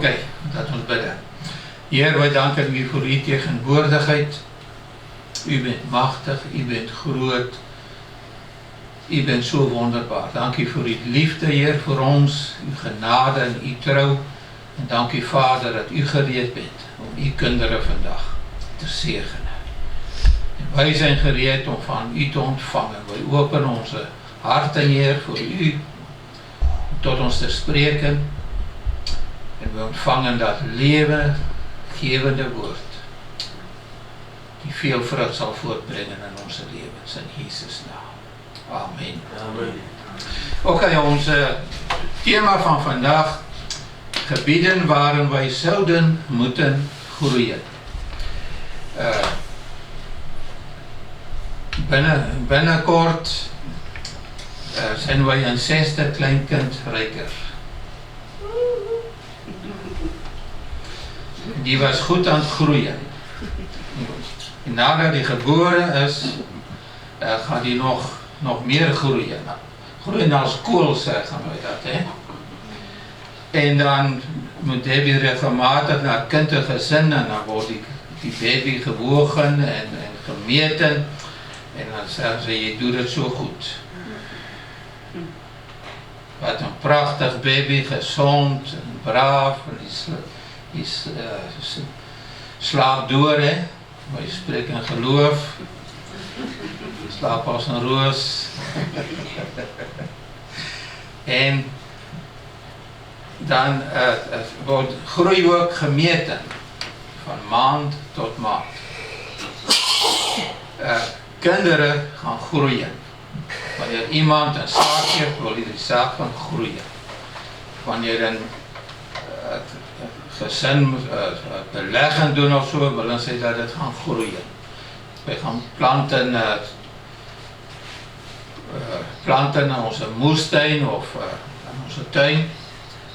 Ok, dat ons bidde. Heer, wij danken u voor uw tegenwoordigheid. U bent machtig, u bent groot. U bent so wonderbaar. Dankie vir uw liefde, Heer, vir ons, uw genade en uw trouw. En dankie, Vader, dat u gereed bent om uw kinderen vandag te zegenen. En wij zijn gereed om van u te ontvangen. Wij openen onze harten, Heer, voor u, om tot ons te spreken. En we ontvangen dat levengevende woord, die veel vrucht zal voortbrengen in onze levens. In Jezus' naam. Amen. Amen. Oké, onze thema van vandaag, gebieden waarin wij zouden moeten groeien. Binnenkort zijn wij een 6e kleinkind rijker. Die was goed aan het groeien. En nadat hij geboren is, gaat hij nog meer groeien. Groeien als kool, zeggen wij dat. Hè? En dan moet Debbie regelmatig naar het kindergezin en dan wordt die baby gewogen en gemeten. En dan zeggen ze, je doet het zo goed. Wat een prachtig baby, gezond en braaf. En die slaapt door, hè. Wij spreken geloof. Slaap als een roos. En dan wordt groei ook gemeten. Van maand tot maand. Kinderen gaan groeien. Wanneer iemand een zaak heeft, wil hij die zaak gaan groeien. Wanneer een gezin beleggen doen of zo, willen ze dat het gaan groeien. Wij gaan planten in onze moestuin of in onze tuin.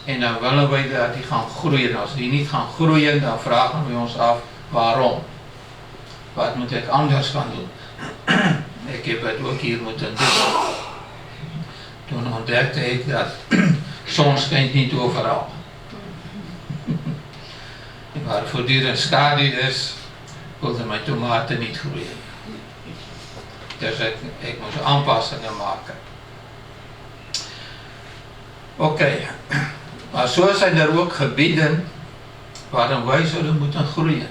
En dan willen wij dat die gaan groeien. Als die niet gaan groeien, dan vragen we ons af waarom. Wat moet ik anders gaan doen? Ik heb het ook hier moeten doen. Toen ontdekte ik dat zon schijnt niet overal. Waar voortdurend schaduw is, wilden mijn tomaten niet groeien. Dus ik moest aanpassingen maken. Oké, maar zo zijn er ook gebieden waarin wij zullen moeten groeien.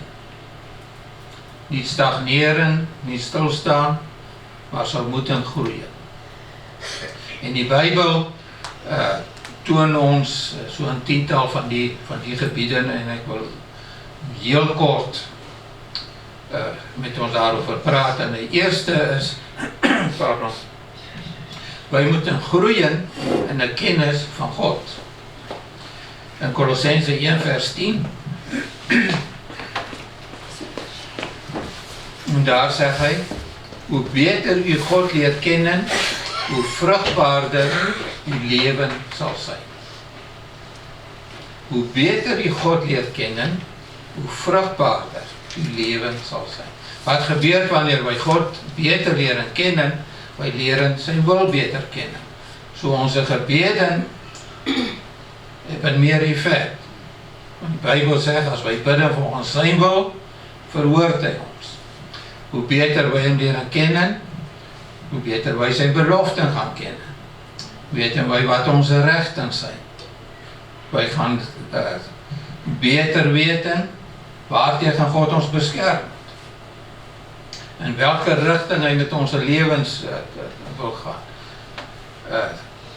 Niet stagneren, niet stilstaan, maar zou moeten groeien. In die Bijbel toon ons zo'n 10-tal van die gebieden en ik wil heel kort met ons daarover praten. De eerste is, pardon, wij moeten groeien in de kennis van God. In Kolossenzen 1 vers 10. En daar zegt hij, hoe beter u God leert kennen, hoe vruchtbaarder uw leven zal zijn. Hoe beter u God leert kennen, hoe vruchtbaarder uw leven zal zijn. Wat gebeurt wanneer wij God beter leren kennen? Wij leren zijn wil beter kennen. Zo onze gebeden hebben meer effect. Want de Bijbel zegt, als wij bidden volgens zijn wil, verhoort hij ons. Hoe beter wij hem leren kennen, hoe beter wij zijn beloften gaan kennen. Weten wij wat onze rechten zijn. Wij gaan beter weten waar tegen God ons beschermt. En welke richting hij met onze levens wil gaan.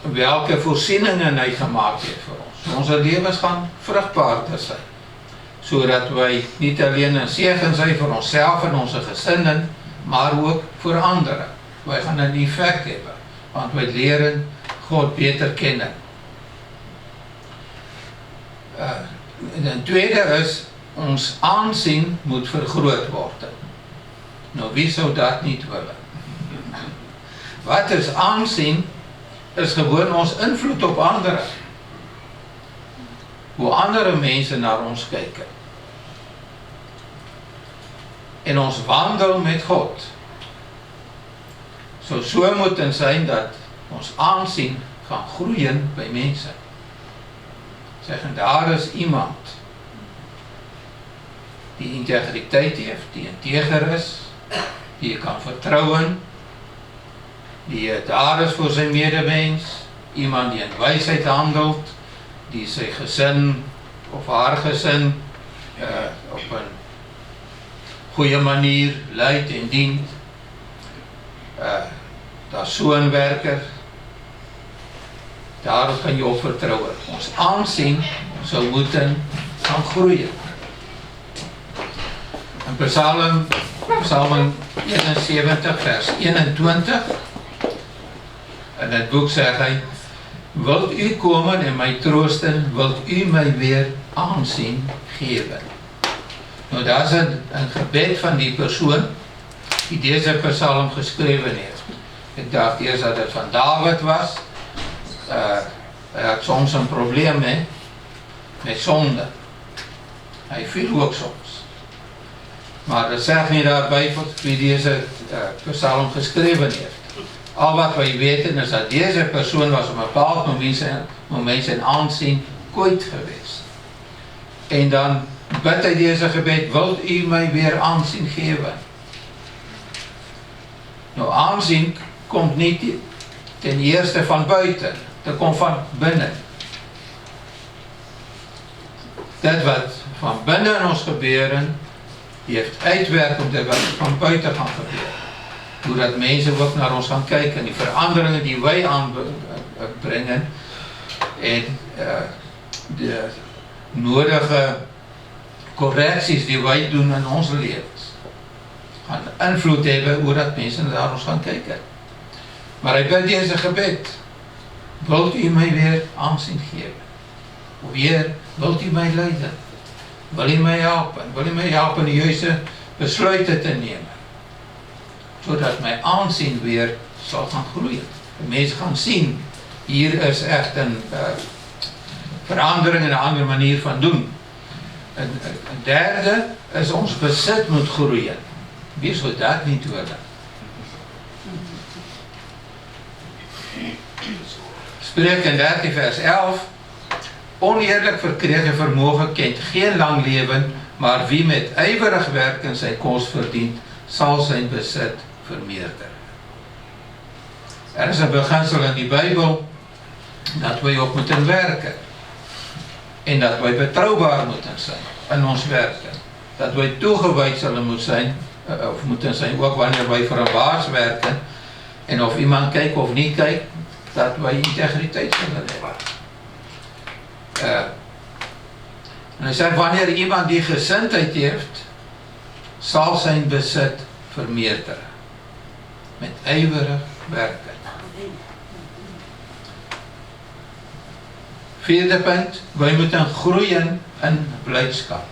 Welke voorzieningen hij gemaakt heeft voor ons. Onze levens gaan vruchtbaarder zijn. Zodat wij niet alleen een zegen zijn voor onszelf en onze gezinnen, maar ook voor anderen. Wij gaan een effect hebben, want wij leren God beter kennen. De tweede is, ons aanzien moet vergroot worden. Nou, wie zou dat niet willen? Wat is aanzien? Is gewoon ons invloed op anderen. Hoe andere mensen naar ons kijken. In ons wandel met God. Zou zo moeten zijn dat ons aanzien gaan groeien bij mensen. Zeggen, daar is iemand die integriteit heeft, die integer is, die je kan vertrouwen, die daar is voor zijn medemens, iemand die in wijsheid handelt, die zijn gezin of haar gezin op een goeie manier leidt en dient. Daar is so 'n werker, daarop kan je op vertrouwen. Ons aansien sou moeten gaan groeien. In Psalm 71 vers 21, in het boek sê hy, wilt u komen en my troosten, wilt u my weer aansien geven. Nou daar is een gebed van die persoon die deze psalm geschreven heeft. Ik dacht eerst dat het van David was. Hij had soms een probleem met zonde. Hij viel ook soms. Maar dat zegt niet daarbij wie deze psalm geschreven heeft. Al wat wij weten is dat deze persoon was op een bepaald moment zijn aanzien kwijt geweest. En dan bidt hij deze gebed, wilt u mij weer aanzien geven? Nou, aanzien komt niet ten eerste van buiten, dat komt van binnen. Dat wat van binnen in ons gebeuren, die heeft uitwerking op wat van buiten gaan gebeuren. Doordat mensen ook naar ons gaan kijken, die veranderingen die wij aanbrengen en de nodige correcties die wij doen in onze levens, gaan invloed hebben hoe dat mensen naar ons gaan kijken. Maar hij bidt deze gebed, wilt u mij weer aanzien geven? Of weer, wilt u mij leiden? Wil u mij helpen? Wil u mij helpen de juiste besluiten te nemen? Zodat mijn aanzien weer zal gaan groeien. De mensen gaan zien, hier is echt een verandering in een andere manier van doen. Een derde is ons bezit moet groeien. Wie zou dat niet willen? Spreuken 13 vers 11. Oneerlijk verkregen vermogen kent geen lang leven, maar wie met ijverig werken zijn kost verdient, zal zijn bezit vermeerderen. Er is een beginsel in die Bijbel dat wij ook moeten werken. En dat wij betrouwbaar moeten zijn in ons werken. Dat wij toegewijd zullen moeten zijn, ook wanneer wij voor een baas werken. En of iemand kijkt of niet kijkt, dat wij integriteit zullen hebben. En hij zegt, wanneer iemand die gezindheid heeft, zal zijn bezit vermeerderen. Met ijverig werken. Vierde punt, wij moeten groeien in blijdschap.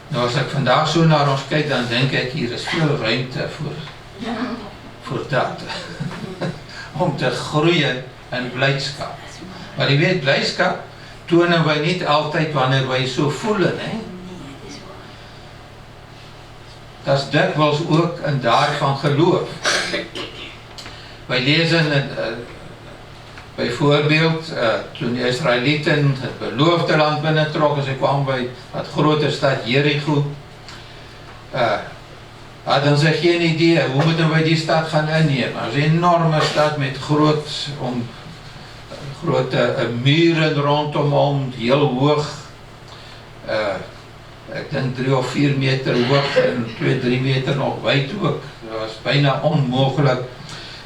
Nou, als ik vandaag zo naar ons kijk, dan denk ik, hier is veel ruimte voor dat. Om te groeien in blijdschap. Maar je weet, blijdschap tonen wij niet altijd wanneer wij zo voelen. Hè? Dat is dikwijls ook een daad van geloof. Wij lezen bijvoorbeeld toen de Israëlieten het beloofde land binnentrokken, ze kwamen bij het grote stad Jericho. Hadden ze geen idee hoe moeten wij die stad gaan innemen. Het is een enorme stad met grote muren rondom, heel hoog. Ik denk 3 of 4 meter hoog en 2, 3 meter nog wijd ook. Dat was bijna onmogelijk.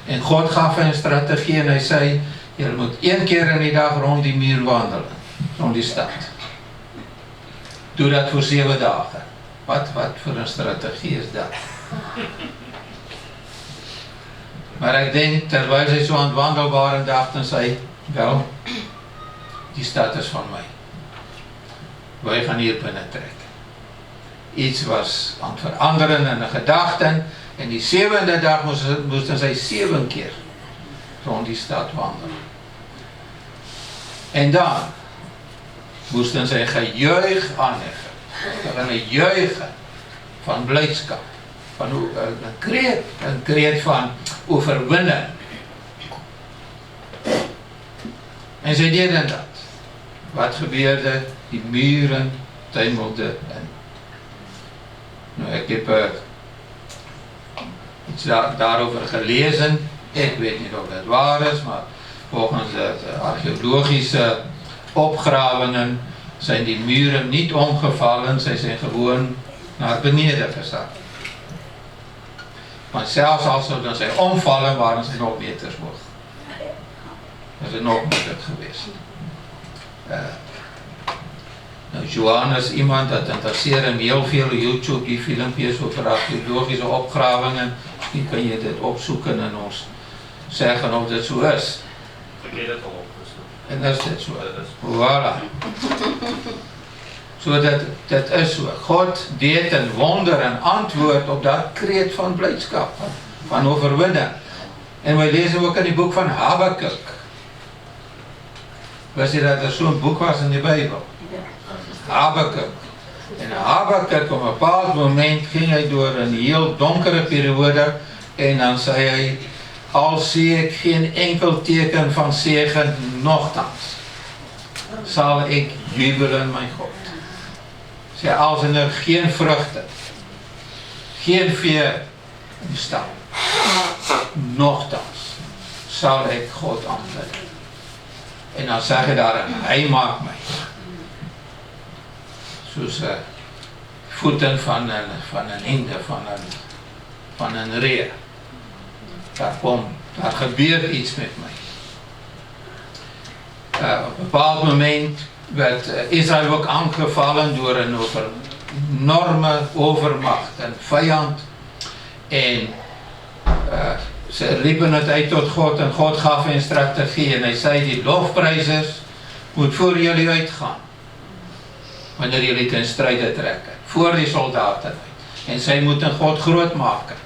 En God gaf een strategie en hij zei, je moet 1 keer in die dag rond die muur wandelen, rond die stad. Doe dat voor 7 dagen. Wat voor een strategie is dat? Maar ik denk, terwijl zij zo aan het wandelen waren, dachten zij, wel, die stad is van mij. Wij gaan hier binnen trekken. Iets was aan het veranderen in de gedachten. En die 7e dag moesten zij 7 keer rond die stad wandelen. En dan moesten zij gejuich aanleggen. Ze gaan juichen van blijdschap. Van een kreet van overwinnen. En zij deden dat. wat gebeurde? Die muren tuimelde in. Nou, ek heb iets daarover gelezen. Ik weet niet of dat waar is, maar volgens de archeologische opgravingen zijn die muren niet omgevallen, zij zijn gewoon naar beneden gezakt. Maar zelfs als ze dan zijn omvallen, waren ze nog meters hoog. Dat is nog moeilijk geweest. Nou, Johan is iemand dat interesseert hem heel veel YouTube, die filmpjes over archeologische opgravingen. Misschien kun je dit opzoeken en ons zeggen of dit zo is. Ik heb het al opgezocht. En dat is dit zo. Voilà. So dit is so. God deed een wonder en antwoord op dat kreet van blijdschap, van overwinning. En wij lezen ook in die boek van Habakuk. Wist je dat er zo'n boek was in de Bijbel? Habakuk. En Habakuk, op een bepaald moment ging hij door een heel donkere periode en dan zei hij, al zie ik geen enkel teken van zegen, nochtans zal ik jubelen, mijn God. Sê, als er geen vruchten, geen veer in de stal, nochtans zal ik God aanbidden. En dan zeg je daar, hij maakt mij. Soos voeten van een hinde, van een reer. Daar gebeurt iets met mij. Op een bepaald moment werd Israël ook aangevallen door een enorme overmacht, een vijand. En ze riepen het uit tot God en God gaf een strategie en hij zei, die lofprijzers moet voor jullie uitgaan. Wanneer jullie ten strijde trekken, voor die soldaten uit. En zij moeten God groot maken.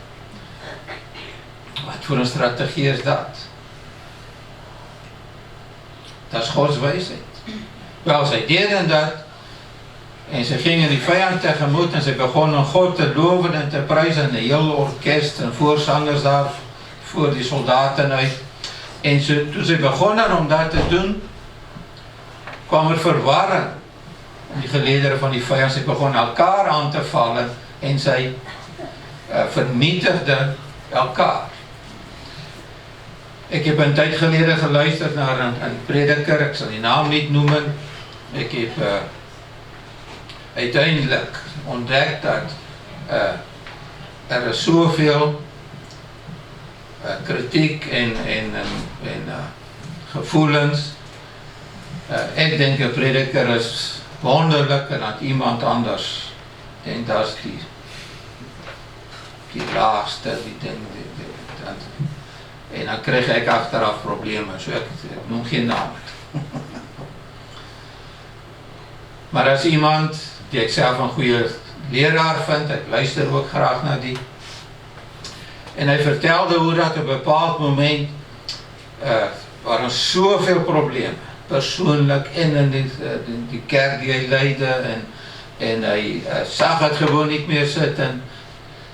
Wat voor een strategie is dat? Dat is Gods wijsheid. Wel, zij deden dat en ze gingen die vijand tegemoet en ze begonnen God te loven en te prijzen. Een heel orkest en voorzangers daar voor die soldaten uit. En toen ze begonnen om dat te doen, kwam er verwarring. Die gelederen van die vijand, ze begonnen elkaar aan te vallen en zij vernietigden elkaar. Ik heb een tijd geleden geluisterd naar een prediker, ik zal die naam niet noemen. Ik heb uiteindelijk ontdekt dat er is zoveel kritiek en gevoelens. Ik denk een prediker is wonderlijk en dat iemand anders denkt dat is die laagste, die ding. En dan kreeg ik achteraf problemen, so ik noem geen naam. Maar als iemand die ik zelf een goede leraar vind, ik luister ook graag naar die. En hij vertelde hoe dat op een bepaald moment waren zoveel problemen. Persoonlijk in die kerk die hij leidde en hij zag het gewoon niet meer zitten.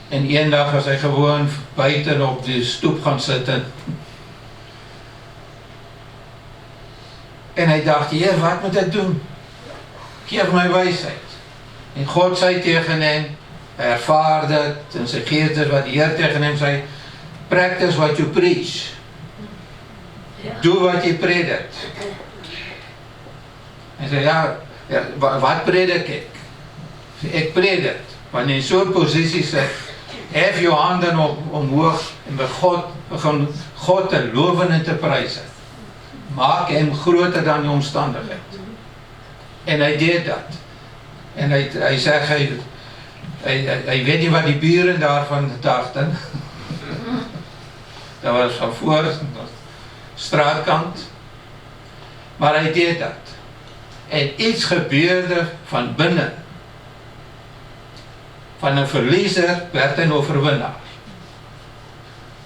En een dag was hij gewoon buiten op de stoep gaan zitten. En hij dacht, Heer, wat moet ik doen? Geef mij wijsheid. En God zei tegen hem, hij ervaarde het en zijn geest is wat de Heer tegen hem zei, practice what you preach. Doe wat je predikt. Hij zei, ja, wat predik ik? Ik predik. Wanneer je in zo'n positie zit, hef je handen omhoog en begin God te loven en te prijzen. Maak hem groter dan je omstandigheid. En hij deed dat. En hij zegt, hij weet niet wat die buren daarvan dachten. Dat was van voor de straatkant. Maar hij deed dat. En iets gebeurde van binnen. Van een verliezer werd een overwinnaar.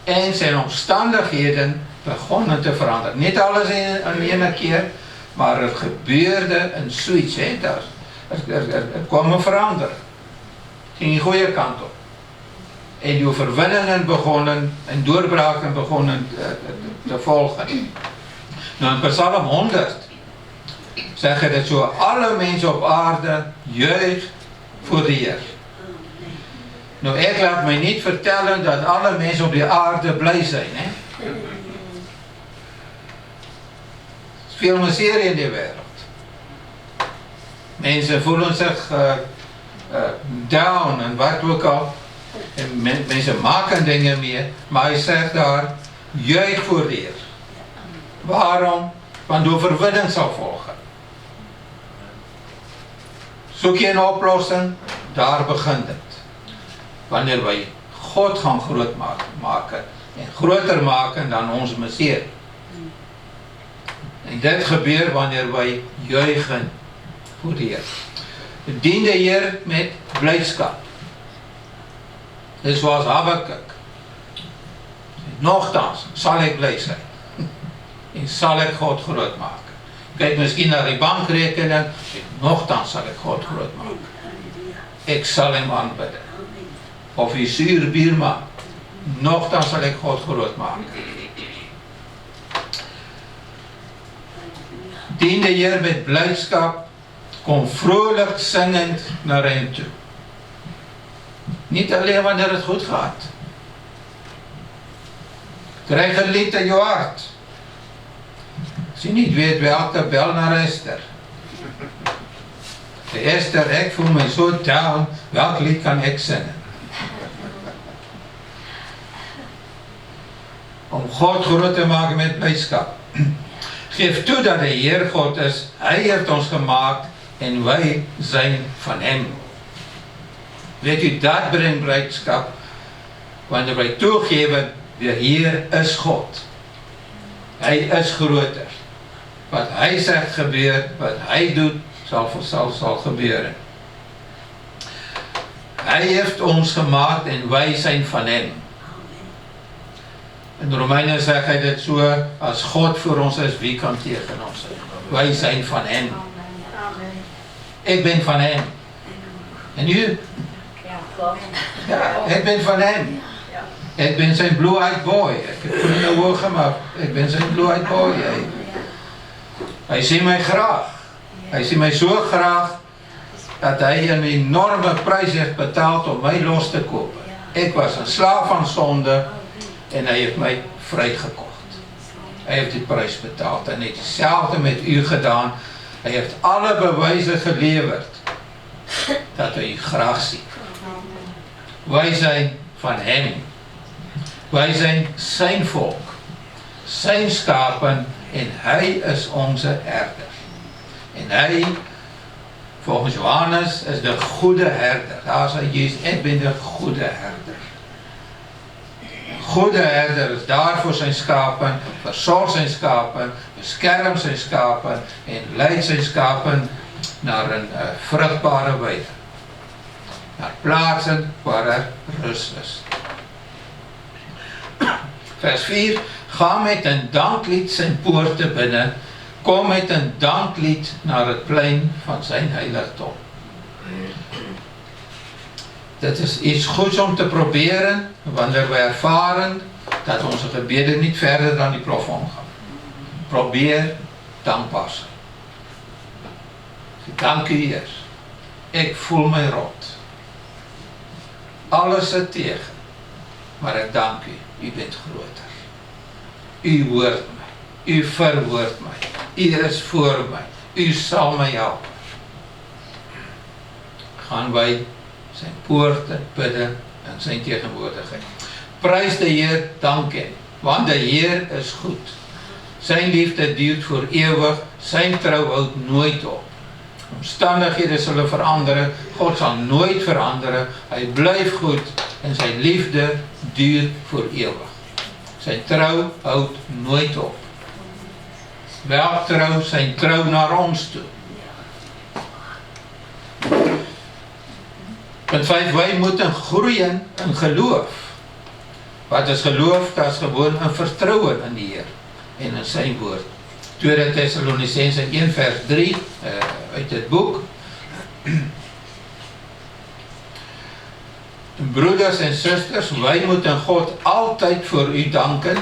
En zijn omstandigheden begonnen te veranderen. Niet alles in één keer, maar er gebeurde een switch. Er kwam een verandering. Ging de goede kant op. En die overwinningen begonnen en doorbraken begonnen te volgen. Nou in Psalm 100 sê hy dit so, alle mense op aarde juig voor die Heer. Nou ek laat my niet vertellen dat alle mense op die aarde bly zijn, hè? Is veel miserie in die wêreld. Mense voelen zich down en wat ook al. En mense maken dingen mee, maar hy sê daar, juig voor die Heer. Waarom? Want oorwinning sal volgen. Soek jy 'n oplossing, daar begin dit. Wanneer wij God gaan groot maken en groter maken dan ons miseer. En dit gebeur wanneer wij juichen voor die Heer. Dien die Heer met blydskap. Dis zoals Habakuk. Nogtans sal ek bly zijn en sal ek God groot maken. Kyk miskien naar die bankrekening, nogtans sal ek God groot maken. Ek sal hem aanbidden. Of die zuur bierman, nogtans sal ek God groot maken. Dien die Heer met blydskap, kom vrolijk singend naar hem toe. Niet alleen wanneer het goed gaat. Krijg een lied in je hart. Als je niet weet welke, bel naar Esther. Esther, ik voel me zo down, welk lied kan ik zingen? Om God groot te maken met blydskap. Geef toe dat de Heer God is, Hij heeft ons gemaakt en wij zijn van Hem. Weet u, dat brengt blydskap, wanneer wij toegeven, de Heer is God. Hij is groter. Wat Hij zegt gebeurt, wat Hij doet, zal gebeuren. Hij heeft ons gemaakt en wij zijn van Hem. In Romeinen zegt hij dit zo, als God voor ons is, wie kan tegen ons zijn? Wij zijn van Hem. Ik ben van Hem. En u? Ja, ik ben van Hem. Ik ben zijn blue-eyed boy. Ik heb het in de woorden, maar ik ben zijn blue-eyed boy. Hij ziet mij graag. Hij ziet mij zo graag dat hij een enorme prijs heeft betaald om mij los te kopen. Ik was een slaaf van zonde en hij heeft mij vrijgekocht. Hij heeft die prijs betaald en hij heeft hetzelfde met u gedaan. Hij heeft alle bewijzen geleverd dat hij u graag ziet. Wij zijn van Hem. Wij zijn zijn volk, zijn schapen en Hij is onze herder. En Hij, volgens Johannes, is de goede herder. Daar zei Jezus, ik ben de goede herder. Goede herder is daar voor zijn schapen, verzorgt zijn schapen, beschermt zijn schapen en leidt zijn schapen naar een vruchtbare weide. Naar plaatsen waar er rust is. Vers 4, ga met een danklied zijn poorten binnen, kom met een danklied naar het plein van zijn heiligdom. Dit is iets goeds om te proberen, wanneer we ervaren dat onze gebeden niet verder dan die plafond gaan. Probeer dankbaar zijn. Dank u Heer, ik voel mij rot. Alles zit tegen, maar ik dank u, u bent groter. U hoort mij, u verwoordt mij, u is voor mij, u zal mij helpen. Gaan wij zijn poorten bidden en zijn tegenwoordigheid. Prijs de Heer, dank hem, want de Heer is goed. Zijn liefde duurt voor eeuwig, zijn trouw houdt nooit op. Omstandigheden zullen veranderen, God zal nooit veranderen, hij blijft goed en zijn liefde duurt voor eeuwig. Zijn trouw houdt nooit op. Welk trouw? Zijn trouw naar ons toe. Punt 5, wij moeten groeien in geloof. Wat is geloof? Dat is gewoon een vertrouwen in die Heer en in zijn woord. 2 Thessalonicense 1 vers 3 uit het boek. Broeders en zusters, wij moeten God altijd voor u danken,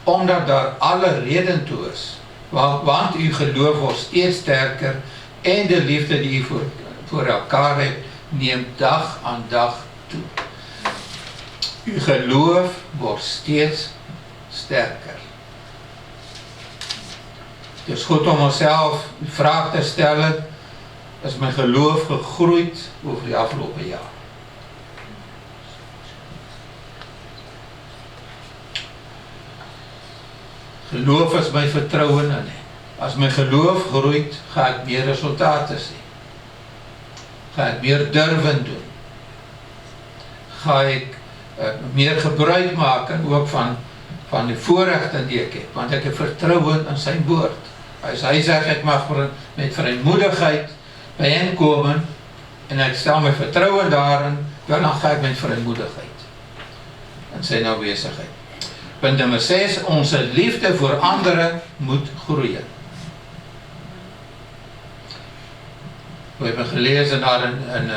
omdat daar alle reden toe is. want u geloof word steeds sterker en die liefde die u voor elkaar hebt, neem dag aan dag toe. U geloof word steeds sterker. Het is goed om onsself die vraag te stellen, is my geloof gegroeid oor die afgelope jaar? Geloof is my vertroue in nie. As my geloof groeit, ga ek meer resultate sien. Ga ek meer durven doen. Ga ek meer gebruik maak en ook van die voorregte die ek het, want ek het vertroue in sy woord. As hy sê ek mag met vrymoedigheid by hom kom en ek stel my vertroue daarin, dan ga ek met vrymoedigheid in sy nawesigheid. Punt nummer 6, ons liefde vir ander moet groeien. We hebben gelezen daar in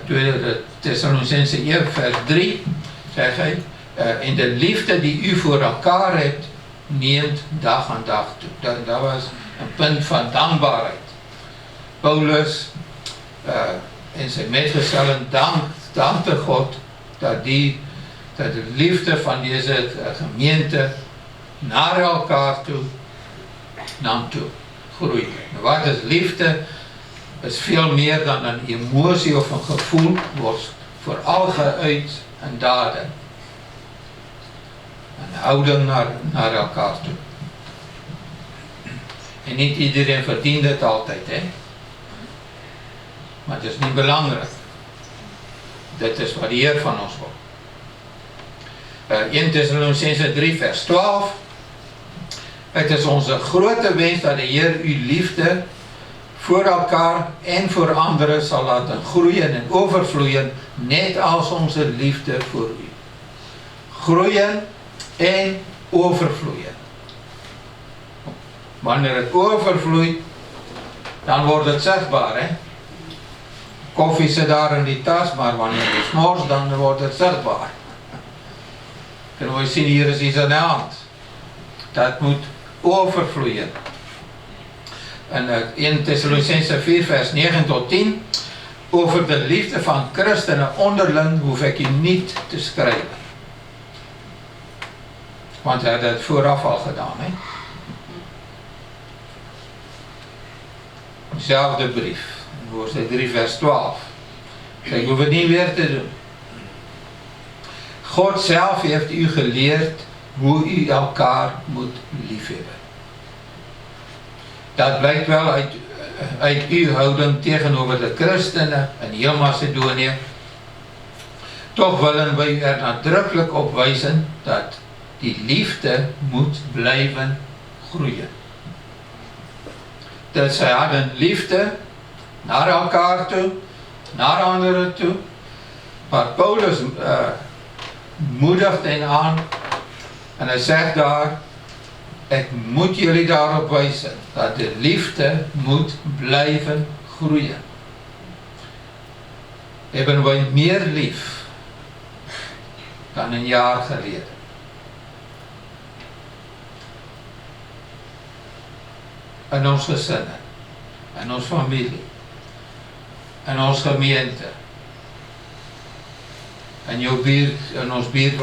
2 Thessalonicense 1 vers 3, zeg hy, en de liefde die u voor elkaar hebt, neemt dag aan dag toe. Dat was een punt van dankbaarheid. Paulus en zijn metgezellen dankte God dat de liefde van deze gemeente naar elkaar toe nam toe, groeide. Wat is liefde? Is veel meer dan een emotie of een gevoel, wordt vooral geuit in daden. Een houding naar elkaar toe. En niet iedereen verdient het altijd, hè? Maar het is niet belangrijk. Dit is wat de Heer van ons wil. 1 Thessalonicense 3 vers 12. Het is onze grote wens dat de Heer uw liefde voor elkaar en voor anderen zal laten groeien en overvloeien, net als onze liefde voor u. Groeien en overvloeien. Wanneer het overvloeit, dan wordt het zichtbaar, hè? Koffie zit daar in die tas, maar wanneer je smort, dan wordt het zichtbaar. Kunnen we zien, hier is iets aan de hand. Dat moet overvloeien. En 1 Thessalonicense 4 vers 9 tot 10. Over de liefde van christenen onderling hoef ik u niet te schrijven. Want hij had het vooraf al gedaan. Hè? Dezelfde brief. Hoofdstuk 3 vers 12. Ik hoef het niet weer te doen. God zelf heeft u geleerd hoe u elkaar moet liefhebben. Dat blijkt wel uit uw houding tegenover de christenen in heel Macedonië. Toch willen wij u er nadrukkelijk op wijzen dat die liefde moet blijven groeien. Dat zij hadden liefde naar elkaar toe, naar anderen toe. Maar Paulus moedigt hen aan en hij zegt daar, ik moet jullie daarop wijzen dat de liefde moet blijven groeien. Hebben wij meer lief dan een jaar geleden. In ons gezinnen, in ons familie, in ons gemeente, in jou buurt, in ons buurt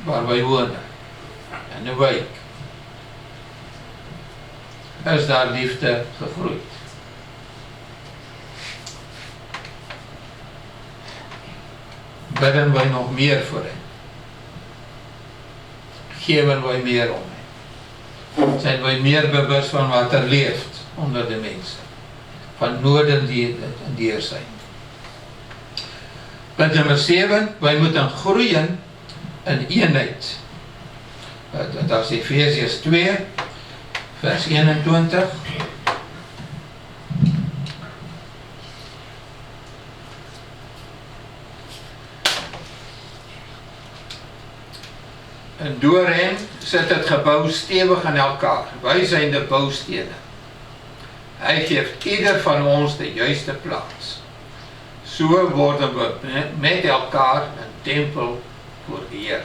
waar wij wonen, in de wijk. Is daar liefde gegroeid. Bidden wij nog meer voor hen? Geven wij meer om hen? Zijn wij meer bewust van wat er leeft onder de mensen? Van noden die er zijn. Punt nummer 7. Wij moeten groeien in eenheid. Dat is Efesiërs 2. Vers 21. En door hen zit het gebouw stevig aan elkaar. Wij zijn de bouwstenen. Hij geeft ieder van ons de juiste plaats. Zo worden we met elkaar een tempel voor de Heer.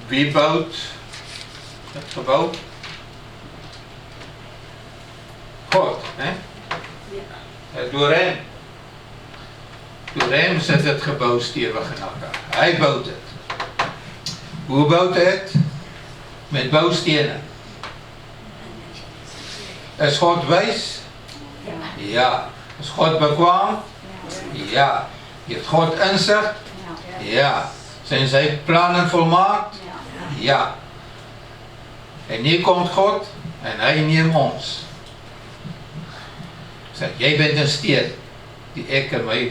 wie bouwt het gebouw? God, hè? Door hem. Door hem zit het gebouw stevig in elkaar. Hij bouwt het. Hoe bouwt hij het? Met bouwstenen. Is God wijs? Ja. Is God bekwaam? Ja. Heeft God inzicht? Ja. Zijn zijn plannen volmaakt? Ja. En hier komt God en hij neemt ons. Zeg, jij bent een steen die ik in mijn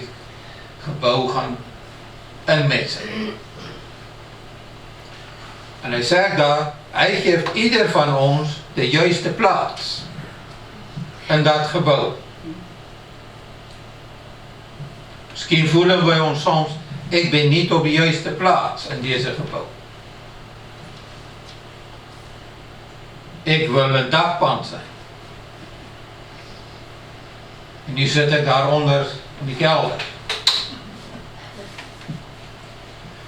gebouw gaan inmetsen. En hij zegt daar, hij geeft ieder van ons de juiste plaats in dat gebouw. Misschien voelen wij ons soms, ik ben niet op de juiste plaats in deze gebouw. Ik wil een dakpand zijn. En nu zit ik daaronder in de kelder.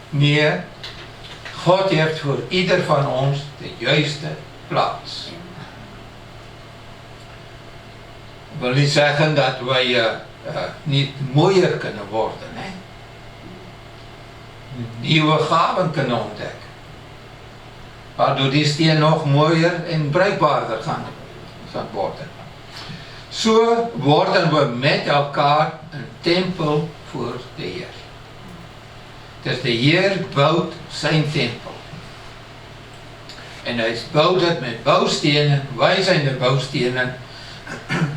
Nee, God heeft voor ieder van ons de juiste plaats. Ik wil niet zeggen dat wij niet mooier kunnen worden. Hè? Nieuwe gaven kunnen ontdekken. Waardoor die steen nog mooier en bruikbaarder gaan worden. Zo worden we met elkaar een tempel voor de Heer. Dus de Heer bouwt zijn tempel. En hij bouwt het met bouwstenen. Wij zijn de bouwstenen.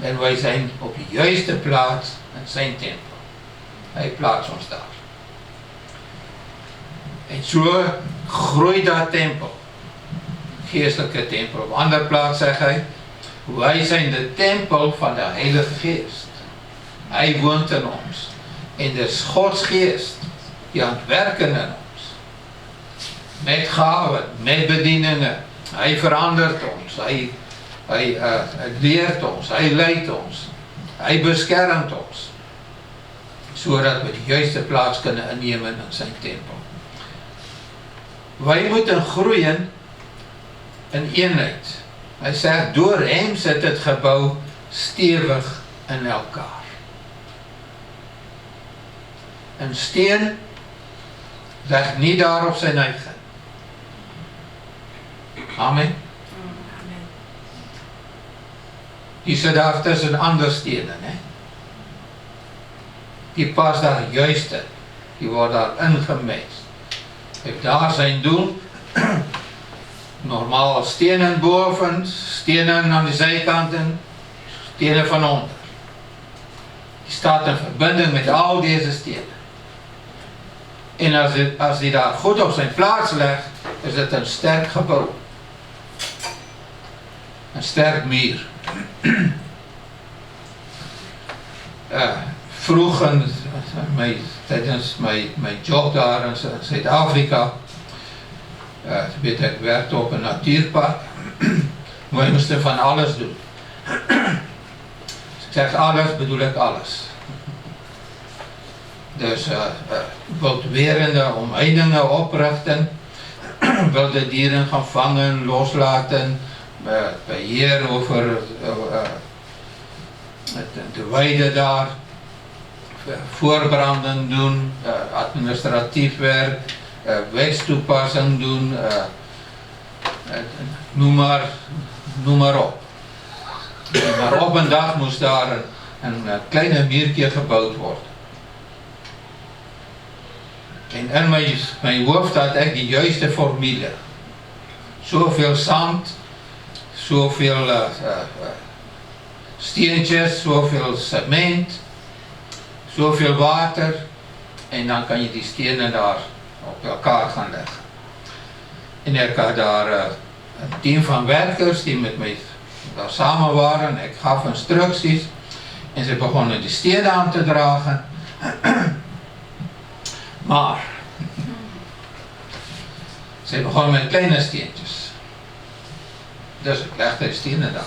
En wij zijn op de juiste plaats in zijn tempel. Hij plaatst ons daar. En zo groeit dat tempel. Geestelijke tempel. Op een andere plaats zegt hij, wij zijn de tempel van de Heilige Geest. Hij woont in ons. En de Gods Geest die aan het werken in ons. Met gaven, met bedieningen. Hij verandert ons. Hij leert ons. Hij leidt ons. Hij beschermt ons. Zodat we de juiste plaats kunnen innemen in zijn tempel. Wij moeten groeien in eenheid. Hij zegt, door hem zit het gebouw stevig in elkaar. Een steen legt niet daar op zijn eigen. Amen. Die zit daar tussen andere stenen. Hè? Die past daar juist in. Die wordt daar ingemest. Heeft daar zijn doel. Normaal stenen boven, stenen aan de zijkanten, stenen van onder. Die staat in verbinding met al deze stenen. En als die daar goed op zijn plaats legt, is het een sterk gebouw. Een sterk muur. Vroeger, tijdens mijn job daar in Zuid-Afrika, ik werkte op een natuurpark. Wij moesten van alles doen. Als ik zeg alles, bedoel ik alles. Dus wilderende omheiningen oprichten, wilde dieren gaan vangen, loslaten, beheer over de weide daar, voorbranden doen, administratief werk, wetstoepassing doen, noem maar op. Maar op een dag moest daar een kleine muurtje gebouwd worden. En in mijn hoofd had ik de juiste formule. Zoveel zand, zoveel steentjes, zoveel cement, zoveel water. En dan kan je die stenen daar op elkaar gaan leggen. En ik had daar een team van werkers die met mij daar samen waren. Ik gaf instructies en ze begonnen de stenen aan te dragen. Maar ze begonnen met kleine steentjes. Dus ik legde de stenen daar.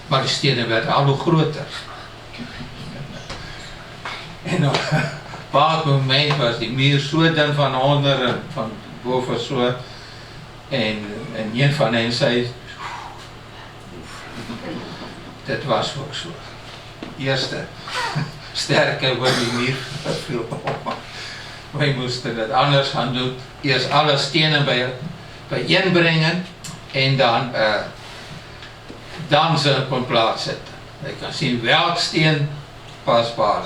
Maar de stenen werden al hoe groter. En op een bepaald moment was die muur zo dan van onder en van boven zo. en een van hen sê, dit was ook so. Eerste, sterke oor die muur gevoel. Wij moesten dit anders gaan doen. Eerst alle stenen bijeenbrengen en dan ze op een plaats zetten. Je kan zien welk steen pasbaar.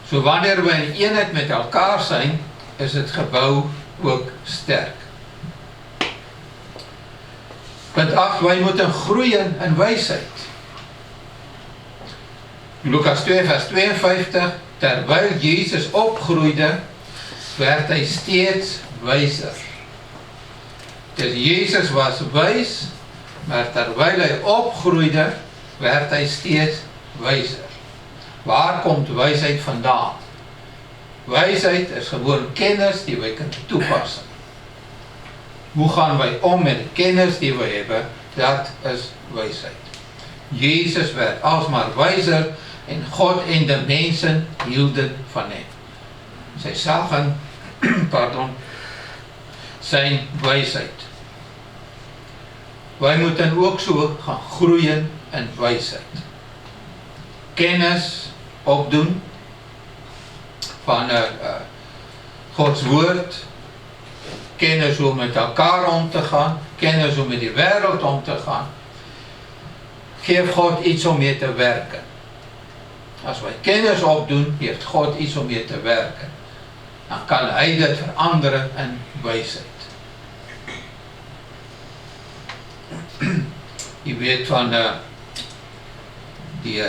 So wanneer wij in eenheid met elkaar zijn, is het gebouw ook sterk. Punt 8, wij moeten groeien in wijsheid. Lucas 2 vers 52, terwijl Jezus opgroeide, werd hij steeds wijzer. Dus Jezus was wijs, maar terwijl hij opgroeide, werd hij steeds wijzer. Waar komt wijsheid vandaan? Wijsheid is gewoon kennis die wij kunnen toepassen. Hoe gaan wij om met de kennis die wij hebben? Dat is wijsheid. Jezus werd alsmaar wijzer en God en de mensen hielden van hem. Zij zagen zijn wijsheid. Wij moeten ook zo gaan groeien in wijsheid. Kennis opdoen van Gods woord, kennis hoe met elkaar om te gaan, kennis hoe met die wereld om te gaan. Geef God iets om mee te werken. Als wij kennis opdoen, heeft God iets om mee te werken. Dan kan hij dat veranderen in wijsheid. Je weet van die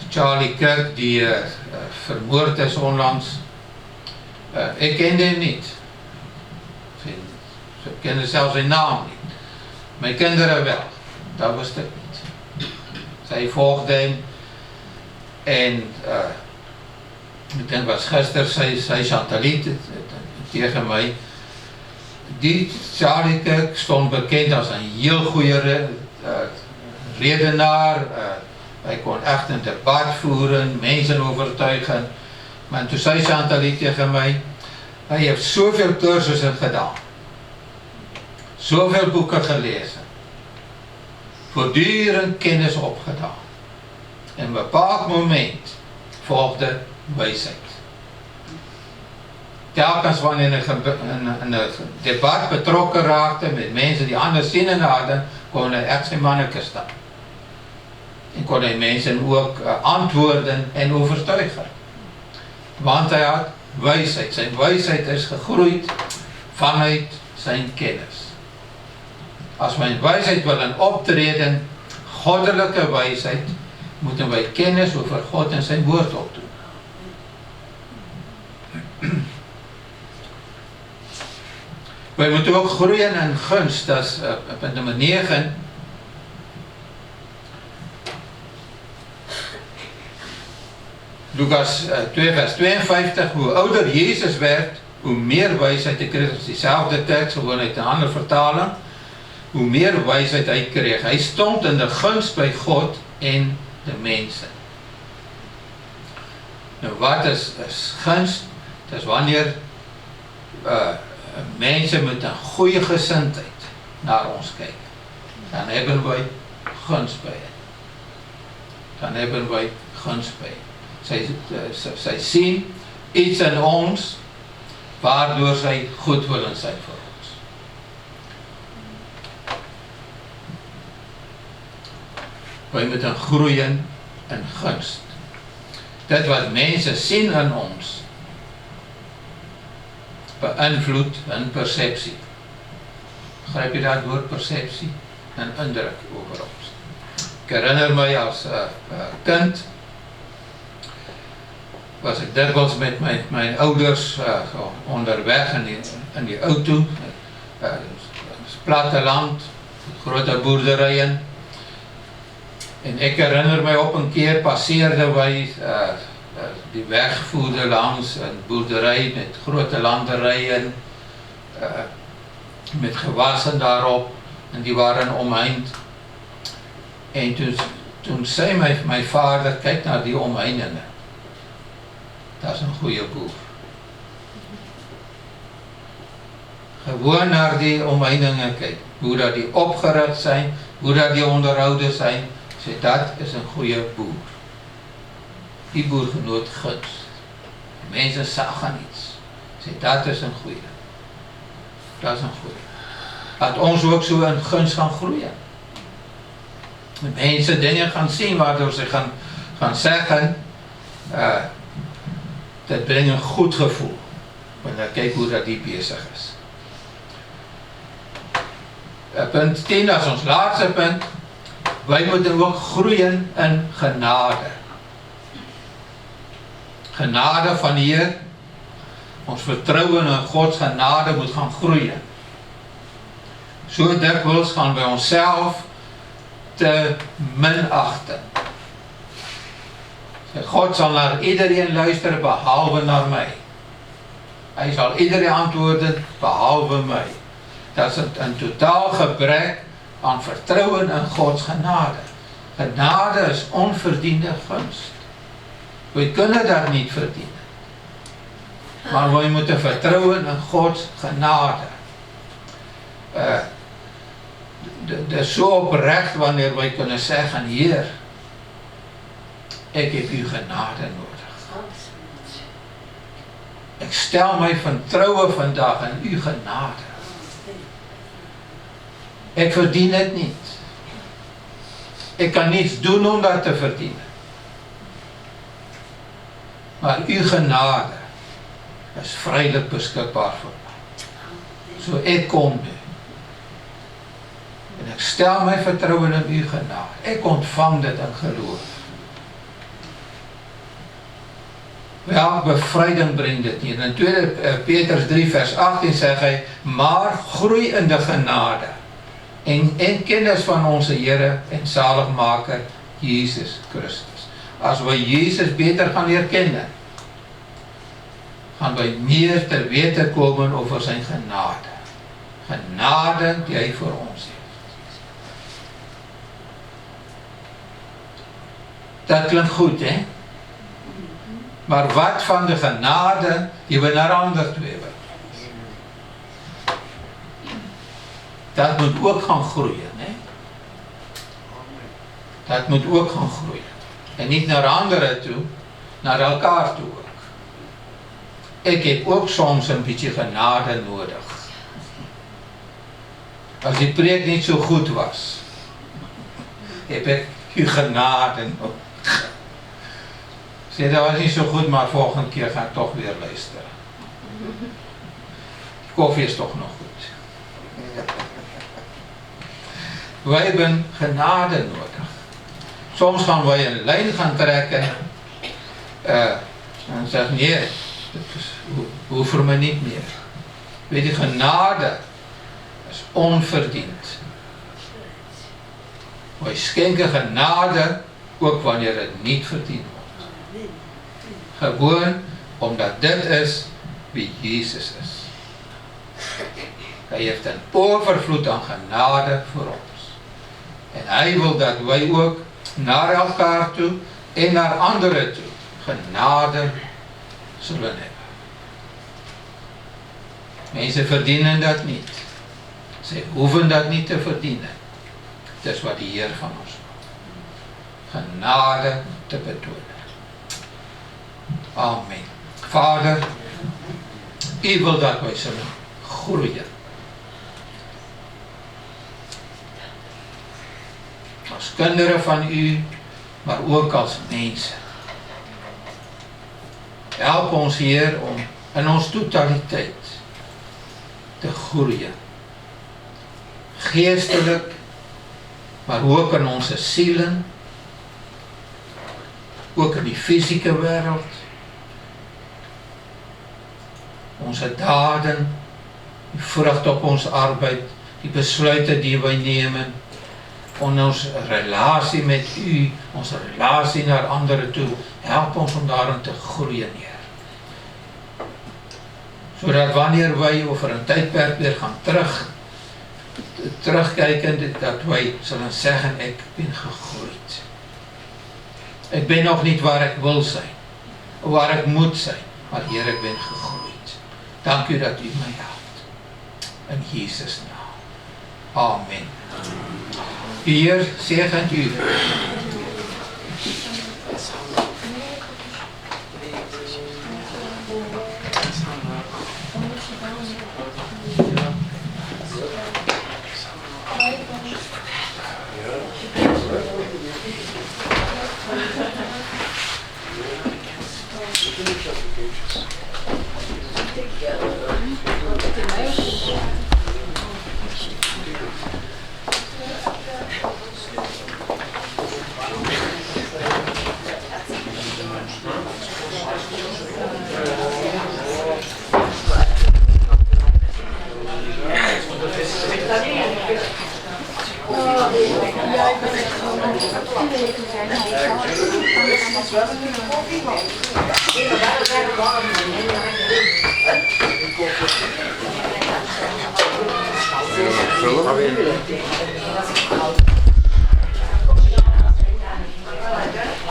Charlie Kirk die vermoord is onlangs. Ik kende hem niet. Ze kenden zelfs zijn naam niet. Mijn kinderen wel. Dat wist ik niet. Zij volgden hem. En ik denk was gisteren zei Chantalie tegen mij. Die Charlie Kirk stond bekend als een heel goede redenaar. Hij kon echt een debat voeren, mensen overtuigen. Maar toen zei Chantalie tegen mij, hij heeft zoveel cursussen gedaan. Zoveel boeken gelezen. Voortdurend kennis opgedaan. En op een bepaald moment volgde wijsheid. Telkens wanneer een debat betrokken raakte met mensen die anders zinnen hadden, kon hij echt zijn manneke staan. En kon hij mensen ook antwoorden en overtuigen. Want hij had wijsheid. Zijn wijsheid is gegroeid vanuit zijn kennis. Als wij in wijsheid willen optreden, goddelijke wijsheid, moeten wij kennis over God en zijn woord opdoen. Wij moeten ook groeien in gunst. Dat is punt nummer 9. Lucas 2 vers 52. Hoe ouder Jezus werd, hoe meer wijsheid hij kreeg. Dat is diezelfde tekst, gewoon uit een andere vertaling. Hoe meer wijsheid hij kreeg. Hij stond in de gunst bij God en de mensen. Nou, wat is gunst? Dat is wanneer mensen met een goede gezindheid naar ons kijken. Dan hebben wij gunst bij hen. Dan hebben wij gunst bij hen. Zij zien iets in ons waardoor zij goed willen zijn voor ons. Wij moeten groeien in gunst. Dat wat mensen zien in ons beïnvloedt hun perceptie. Begrijp je dat woord perceptie? Een indruk over ons. Ik herinner mij als kind was ik dikwijls met mijn ouders onderweg in die auto. Platteland, grote boerderijen. En ik herinner mij op een keer passeerden wij die weg voerde langs een boerderij met grote landerijen, met gewassen daarop, en die waren omheind. En toen zei mijn vader, kijk naar die omheinden. Dat is een goede boer. Gewoon na die omheininge kyk, hoe dat die opgerig zijn, hoe dat die onderhoude zijn, sê dat is 'n goeie boer. Die boer genoot guns. Mense sag aan iets, sê dat is 'n goeie. Dat is 'n goeie. Dat ons ook so in guns gaan groei. Mense dinge gaan sien waardoor sy gaan zeggen, dit bring 'n goed gevoel, wanneer kyk hoe dat die besig is. Punt 10 as ons laatste punt, wij moeten ook groeien in genade. Genade van die Heer, ons vertrouwen in Gods genade moet gaan groeien. So dikwels gaan wij onsself te minachten. God zal naar iedereen luisteren behalve naar mij. Hij zal iedereen antwoorden behalve mij. Dat is een totaal gebrek aan vertrouwen in Gods genade. Genade is onverdiende gunst. We kunnen dat niet verdienen. Maar we moeten vertrouwen in Gods genade. Het is zo oprecht wanneer wij kunnen zeggen, Heer, ik heb uw genade nodig. Ik stel mijn vertrouwen vandaag in uw genade. Ik verdien het niet. Ik kan niets doen om dat te verdienen. Maar uw genade is vrijelijk beschikbaar voor mij. Zo ik kom nu. En ik stel mijn vertrouwen in uw genade. Ik ontvang dit in geloof. Welke bevrijding brengt dit niet? In 2 Petrus 3 vers 18 zegt hij, maar groei in de genade. En kennis van onze Heer en zaligmaker Jezus Christus. Als we Jezus beter gaan leren kennen, gaan wij meer te weten komen over zijn genade. Genade die hij voor ons heeft. Dat klinkt goed, hè? Maar wat van de genade die we naar anderen toe hebben? Dat moet ook gaan groeien, hè? Dat moet ook gaan groeien. En niet naar anderen toe, naar elkaar toe ook. Ik heb ook soms een beetje genade nodig. Als die preek niet zo goed was, heb ik uw genade nodig. Zeg, dat was niet zo goed, maar volgende keer ga ik toch weer luisteren. De koffie is toch nog goed. Wij hebben genade nodig. Soms gaan wij een lijn gaan trekken en zeggen, nee, we hoeven me niet meer. Weet je, genade is onverdiend. Wij schenken genade ook wanneer het niet verdiend wordt. Gewoon omdat dit is wie Jezus is. Hij heeft een overvloed aan genade voor ons. En hij wil dat wij ook naar elkaar toe en naar anderen toe genade zullen hebben. Mensen verdienen dat niet. Ze hoeven dat niet te verdienen. Dat is wat de Heer van ons wil. Genade te betonen. Amen. Vader, u wil dat wij zullen groeien. Als kinderen van u, maar ook als mensen. Help ons, Heer, om in ons totaliteit te groeien. Geestelijk, maar ook in onze zielen. Ook in die fysieke wereld. Onze daden, die vrucht op onze arbeid, die besluiten die wij nemen. Onze relatie met u, onze relatie naar anderen toe. Help ons om daarin te groeien, Heer. Zodat wanneer wij over een tijdperk weer gaan terugkijken, dat wij zullen zeggen, ik ben gegroeid. Ik ben nog niet waar ik wil zijn, waar ik moet zijn, maar Heer, ik ben gegroeid. Dank u dat u mij helpt. in Jesus naam. Amen. Die Heer seën u.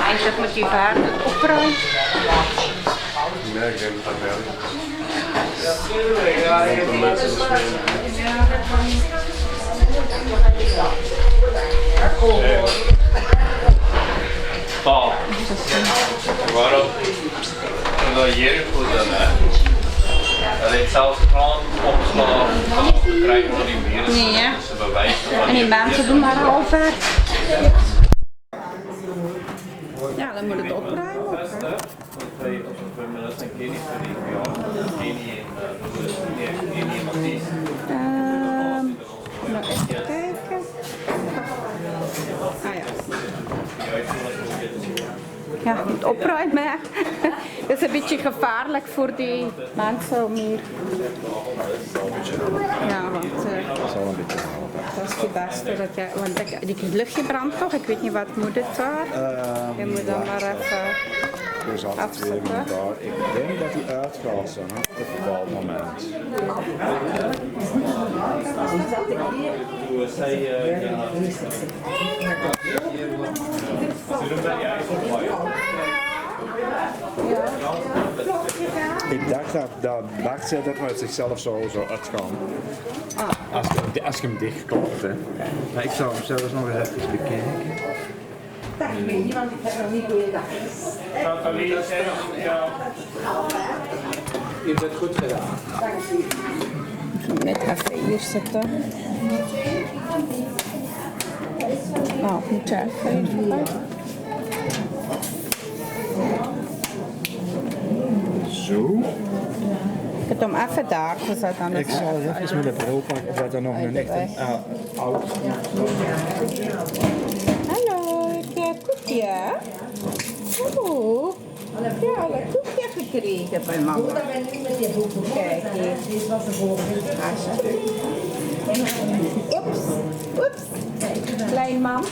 Eindig met die paarden opruimen. Nee, ik denk dat dat wel. Paul, waarom? Omdat Jericho dan, dat heeft zelfs kraan opgeslagen, dan krijgen we nog niet meer. Nee, hè? Dus ze bewijzen En die mensen doen maar half weg. Ja, dan moet het opruimen. Nou, even kijken. Ah ja. Ja, je moet opruimen. Hè. Dat is een beetje gevaarlijk voor die mensen om hier. Ja, want dat is het beste. Dat je, want die luchtje brandt toch? Ik weet niet wat moet het daar. Je moet dan maar even afzetten. Ik denk dat hij uitgaat zo, hè, op een bepaald moment. Ik dacht dat Bart zei dat we uit zichzelf zo uitgaan. Als je hem dicht klopt. Hè. Maar ik zou hem zelfs nog eens even bekijken. Dat ik weet niet, want ik heb nog niet goede dag. Je hebt het goed gedaan. Net even hier zitten. Nou, moet je even. Zo. Ik heb hem even daar gezet aan Ik zal even met de bril pakken of dat er nog een echt een oud. Hallo, ik heb een koekje. Oeh. Ja, een koekje gekregen bij mama. Kijk hier. Dit was de volgende. Oeps, oeps. Klein mam.